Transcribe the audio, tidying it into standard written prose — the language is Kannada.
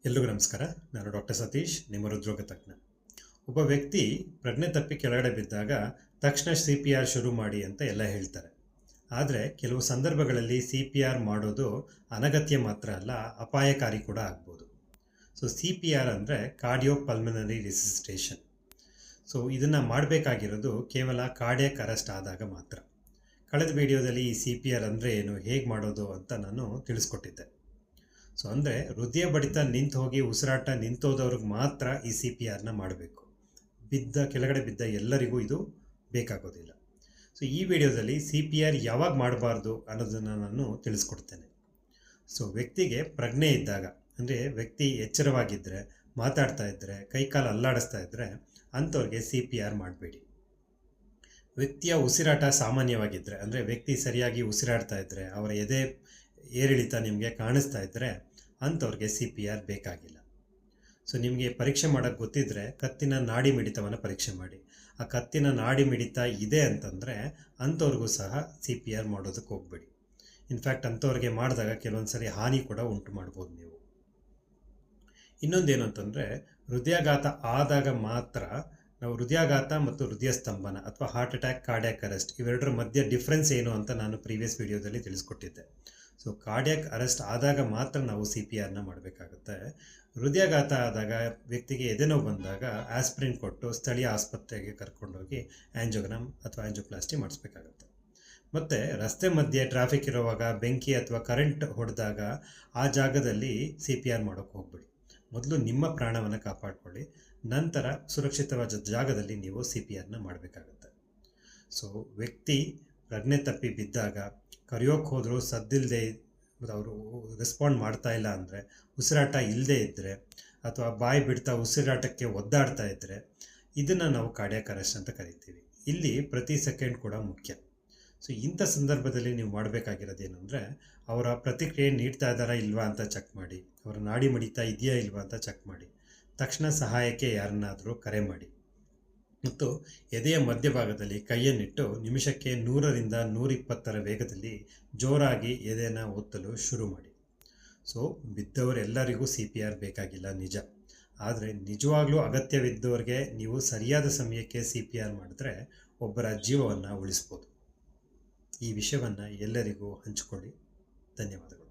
ಎಲ್ರಿಗೂ ನಮಸ್ಕಾರ. ನಾನು ಡಾಕ್ಟರ್ ಸತೀಶ್, ನಿಮ್ಮ ಹೃದ್ರೋಗ ತಜ್ಞ. ಒಬ್ಬ ವ್ಯಕ್ತಿ ಪ್ರಜ್ಞೆ ತಪ್ಪಿ ಕೆಳಗಡೆ ಬಿದ್ದಾಗ ತಕ್ಷಣ CPR ಶುರು ಮಾಡಿ ಅಂತ ಎಲ್ಲ ಹೇಳ್ತಾರೆ. ಆದರೆ ಕೆಲವು ಸಂದರ್ಭಗಳಲ್ಲಿ CPR ಮಾಡೋದು ಅನಗತ್ಯ ಮಾತ್ರ ಅಲ್ಲ, ಅಪಾಯಕಾರಿ ಕೂಡ ಆಗ್ಬೋದು. CPR ಅಂದರೆ ಕಾರ್ಡಿಯೋ ಪಲ್ಮನರಿ ರಿಸಿಸ್ಟೇಷನ್. ಇದನ್ನು ಮಾಡಬೇಕಾಗಿರೋದು ಕೇವಲ ಕಾರ್ಡಿಯಾಕ್ ಅರೆಸ್ಟ್ ಆದಾಗ ಮಾತ್ರ. ಕಳೆದ ವಿಡಿಯೋದಲ್ಲಿ ಈ CPR ಅಂದರೆ ಏನು, ಹೇಗೆ ಮಾಡೋದು ಅಂತ ನಾನು ತಿಳಿಸ್ಕೊಟ್ಟಿದ್ದೆ. ಅಂದರೆ ಹೃದಯ ಬಡಿತ ನಿಂತು ಹೋಗಿ ಉಸಿರಾಟ ನಿಂತೋದವ್ರಿಗೆ ಮಾತ್ರ ಈ CPRನ ಮಾಡಬೇಕು. ಕೆಳಗಡೆ ಬಿದ್ದ ಎಲ್ಲರಿಗೂ ಇದು ಬೇಕಾಗೋದಿಲ್ಲ. ಈ ವಿಡಿಯೋದಲ್ಲಿ CPR ಯಾವಾಗ ಮಾಡಬಾರ್ದು ಅನ್ನೋದನ್ನು ನಾನು ತಿಳಿಸ್ಕೊಡ್ತೇನೆ. ವ್ಯಕ್ತಿಗೆ ಪ್ರಜ್ಞೆ ಇದ್ದಾಗ, ಅಂದರೆ ವ್ಯಕ್ತಿ ಎಚ್ಚರವಾಗಿದ್ದರೆ, ಮಾತಾಡ್ತಾ ಇದ್ದರೆ, ಕೈಕಾಲು ಅಲ್ಲಾಡಿಸ್ತಾ ಇದ್ದರೆ ಅಂಥವ್ರಿಗೆ CPR ಮಾಡಬೇಡಿ. ವ್ಯಕ್ತಿಯ ಉಸಿರಾಟ ಸಾಮಾನ್ಯವಾಗಿದ್ದರೆ, ಅಂದರೆ ವ್ಯಕ್ತಿ ಸರಿಯಾಗಿ ಉಸಿರಾಡ್ತಾ ಇದ್ದರೆ, ಅವರ ಎದೆ ಏರಿಳಿತ ನಿಮಗೆ ಕಾಣಿಸ್ತಾ ಇದ್ದರೆ ಅಂಥವ್ರಿಗೆ CPR ಬೇಕಾಗಿಲ್ಲ. ನಿಮಗೆ ಪರೀಕ್ಷೆ ಮಾಡೋಕ್ಕೆ ಗೊತ್ತಿದ್ದರೆ ಕತ್ತಿನ ನಾಡಿ ಮಿಡಿತವನ್ನು ಪರೀಕ್ಷೆ ಮಾಡಿ. ಆ ಕತ್ತಿನ ನಾಡಿ ಮಿಡಿತ ಇದೆ ಅಂತಂದರೆ ಅಂಥವ್ರಿಗೂ ಸಹ CPR ಮಾಡೋದಕ್ಕೆ ಹೋಗಬೇಡಿ. ಇನ್ಫ್ಯಾಕ್ಟ್ ಅಂಥವ್ರಿಗೆ ಮಾಡಿದಾಗ ಕೆಲವೊಂದು ಸರಿ ಹಾನಿ ಕೂಡ ಉಂಟು ಮಾಡ್ಬೋದು ನೀವು. ಇನ್ನೊಂದೇನು ಅಂತಂದರೆ, ಹೃದಯಾಘಾತ ಆದಾಗ ಮಾತ್ರ ನಾವು ಹೃದಯಾಘಾತ ಮತ್ತು ಹೃದಯ ಸ್ತಂಭನ ಅಥವಾ ಹಾರ್ಟ್ ಅಟ್ಯಾಕ್, ಕಾರ್ಡಿಯಾಕ್ ಅರೆಸ್ಟ್ ಇವೆರಡರ ಮಧ್ಯೆ ಡಿಫ್ರೆನ್ಸ್ ಏನು ಅಂತ ನಾನು ಪ್ರೀವಿಯಸ್ ವಿಡಿಯೋದಲ್ಲಿ ತಿಳಿಸ್ಕೊಟ್ಟಿದ್ದೆ. ಕಾರ್ಡಿಯಾಕ್ ಅರೆಸ್ಟ್ ಆದಾಗ ಮಾತ್ರ ನಾವು CPRನ ಮಾಡಬೇಕಾಗುತ್ತೆ. ಹೃದಯಾಘಾತ ಆದಾಗ ವ್ಯಕ್ತಿಗೆ ಎದೆನೋವು ಬಂದಾಗ ಆಸ್ಪ್ರಿನ್ ಕೊಟ್ಟು ಸ್ಥಳೀಯ ಆಸ್ಪತ್ರೆಗೆ ಕರ್ಕೊಂಡೋಗಿ ಆ್ಯಂಜಿಯೋಗ್ರಾಮ್ ಅಥವಾ ಆ್ಯಂಜಿಯೋಪ್ಲಾಸ್ಟಿ ಮಾಡಿಸ್ಬೇಕಾಗುತ್ತೆ. ಮತ್ತು ರಸ್ತೆ ಮಧ್ಯೆ ಟ್ರಾಫಿಕ್ ಇರುವಾಗ ಬೆಂಕಿ ಅಥವಾ ಕರೆಂಟ್ ಹೊಡೆದಾಗ ಆ ಜಾಗದಲ್ಲಿ CPR ಮಾಡೋಕ್ಕೆ ಹೋಗ್ಬೇಡಿ. ಮೊದಲು ನಿಮ್ಮ ಪ್ರಾಣವನ್ನು ಕಾಪಾಡಿಕೊಳ್ಳಿ, ನಂತರ ಸುರಕ್ಷಿತವಾದ ಜಾಗದಲ್ಲಿ ನೀವು CPRನ ಮಾಡಬೇಕಾಗುತ್ತೆ. ವ್ಯಕ್ತಿ ಪ್ರಜ್ಞೆ ತಪ್ಪಿ ಬಿದ್ದಾಗ ಕರೆಯೋಕ್ಕೆ ಹೋದರೂ ಸದ್ದಿಲ್ಲದೆ ಅವರು ರೆಸ್ಪಾಂಡ್ ಮಾಡ್ತಾ ಇಲ್ಲ ಅಂದರೆ, ಉಸಿರಾಟ ಇಲ್ಲದೆ ಇದ್ದರೆ ಅಥವಾ ಬಾಯಿ ಬಿಡ್ತಾ ಉಸಿರಾಟಕ್ಕೆ ಒದ್ದಾಡ್ತಾ ಇದ್ದರೆ ಇದನ್ನು ನಾವು ಕಾರ್ಡಿಯಾಕ್ ಅರೆಸ್ಟ್ ಅಂತ ಕರಿತೀವಿ. ಇಲ್ಲಿ ಪ್ರತಿ ಸೆಕೆಂಡ್ ಕೂಡ ಮುಖ್ಯ. ಇಂಥ ಸಂದರ್ಭದಲ್ಲಿ ನೀವು ಮಾಡಬೇಕಾಗಿರೋದೇನು ಅಂದರೆ, ಅವರ ಪ್ರತಿಕ್ರಿಯೆ ನೀಡ್ತಾ ಇದ್ದಾರಾ ಇಲ್ವಾ ಅಂತ ಚೆಕ್ ಮಾಡಿ, ಅವರ ನಾಡಿ ಮಿಡಿತ ಇದೆಯಾ ಇಲ್ವಾ ಅಂತ ಚೆಕ್ ಮಾಡಿ, ತಕ್ಷಣ ಸಹಾಯಕ್ಕೆ ಯಾರನ್ನಾದರೂ ಕರೆ ಮಾಡಿ, ಮತ್ತು ಎದೆಯ ಮಧ್ಯಭಾಗದಲ್ಲಿ ಕೈಯನ್ನಿಟ್ಟು ನಿಮಿಷಕ್ಕೆ 100ರಿಂದ 120 ವೇಗದಲ್ಲಿ ಜೋರಾಗಿ ಎದೆಯನ್ನು ಒತ್ತಲು ಶುರು ಮಾಡಿ. ಬಿದ್ದವರೆಲ್ಲರಿಗೂ CPR ಬೇಕಾಗಿಲ್ಲ ನಿಜ, ಆದರೆ ನಿಜವಾಗ್ಲೂ ಅಗತ್ಯವಿದ್ದವರಿಗೆ ನೀವು ಸರಿಯಾದ ಸಮಯಕ್ಕೆ CPR ಮಾಡಿದ್ರೆ ಒಬ್ಬರ ಜೀವವನ್ನು ಉಳಿಸ್ಬೋದು. ಈ ವಿಷಯವನ್ನು ಎಲ್ಲರಿಗೂ ಹಂಚಿಕೊಳ್ಳಿ. ಧನ್ಯವಾದಗಳು.